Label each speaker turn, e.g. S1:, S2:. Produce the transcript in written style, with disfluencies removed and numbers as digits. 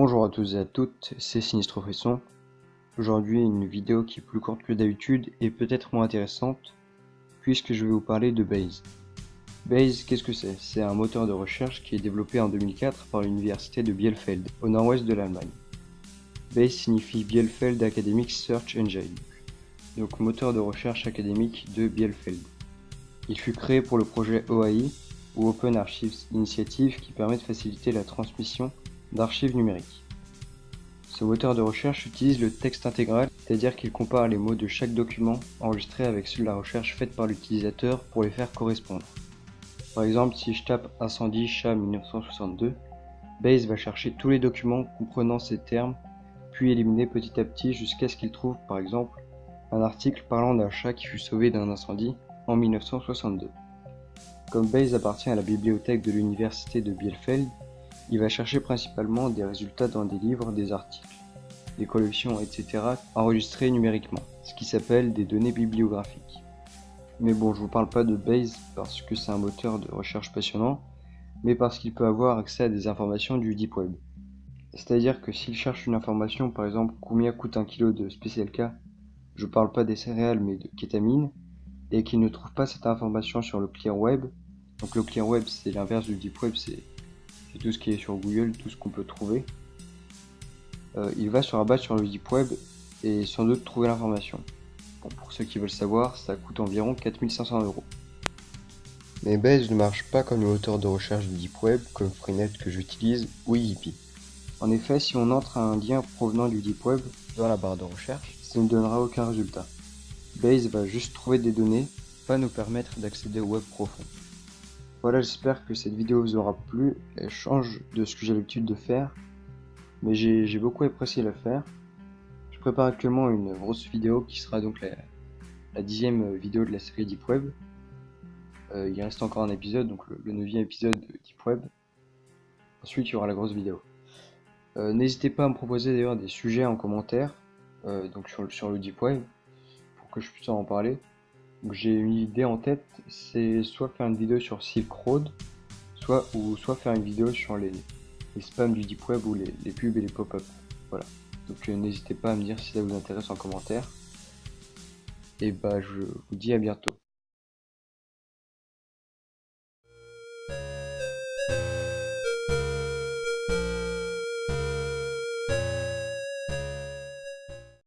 S1: Bonjour à tous et à toutes, c'est Sinistre Frisson. Aujourd'hui une vidéo qui est plus courte que d'habitude et peut-être moins intéressante puisque je vais vous parler de Bayes. Bayes, qu'est-ce que c'est? C'est un moteur de recherche qui est développé en 2004 par l'université de Bielefeld, au nord-ouest de l'Allemagne. Bayes signifie Bielefeld Academic Search Engine, donc moteur de recherche académique de Bielefeld. Il fut créé pour le projet OAI, ou Open Archives Initiative, qui permet de faciliter la transmission d'archives numériques. Ce moteur de recherche utilise le texte intégral, c'est-à-dire qu'il compare les mots de chaque document enregistré avec ceux de la recherche faite par l'utilisateur pour les faire correspondre. Par exemple, si je tape incendie chat 1962, Bayes va chercher tous les documents comprenant ces termes, puis éliminer petit à petit jusqu'à ce qu'il trouve, par exemple, un article parlant d'un chat qui fut sauvé d'un incendie en 1962. Comme Bayes appartient à la bibliothèque de l'université de Bielefeld, il va chercher principalement des résultats dans des livres, des articles, des collections, etc. enregistrés numériquement, ce qui s'appelle des données bibliographiques. Mais bon, je vous parle pas de Bayes parce que c'est un moteur de recherche passionnant, mais parce qu'il peut avoir accès à des informations du Deep Web. C'est-à-dire que s'il cherche une information, par exemple, combien coûte un kilo de Special K, je parle pas des céréales mais de kétamine, et qu'il ne trouve pas cette information sur le Clear Web, donc le Clear Web c'est l'inverse du Deep Web, c'est tout ce qui est sur Google, tout ce qu'on peut trouver, il va se rabattre sur le Deep Web et sans doute trouver l'information. Bon, pour ceux qui veulent savoir, ça coûte environ 4500 €. Mais Bayes ne marche pas comme le moteur de recherche du Deep Web, comme Freenet que j'utilise, ou Yipi. En effet, si on entre un lien provenant du Deep Web dans la barre de recherche, ça ne donnera aucun résultat. Bayes va juste trouver des données, pas nous permettre d'accéder au web profond. Voilà, j'espère que cette vidéo vous aura plu. Elle change de ce que j'ai l'habitude de faire, mais j'ai beaucoup apprécié la faire. Je prépare actuellement une grosse vidéo qui sera donc la 10e vidéo de la série Deep Web. Il reste encore un épisode, donc le 9e épisode de Deep Web. Ensuite, il y aura la grosse vidéo. N'hésitez pas à me proposer d'ailleurs des sujets en commentaire, donc sur le Deep Web, pour que je puisse en parler. Donc j'ai une idée en tête, c'est soit faire une vidéo sur Silk Road, soit faire une vidéo sur les spams du Deep Web ou les pubs et les pop-up. Voilà. Donc n'hésitez pas à me dire si ça vous intéresse en commentaire. Et bah je vous dis à bientôt.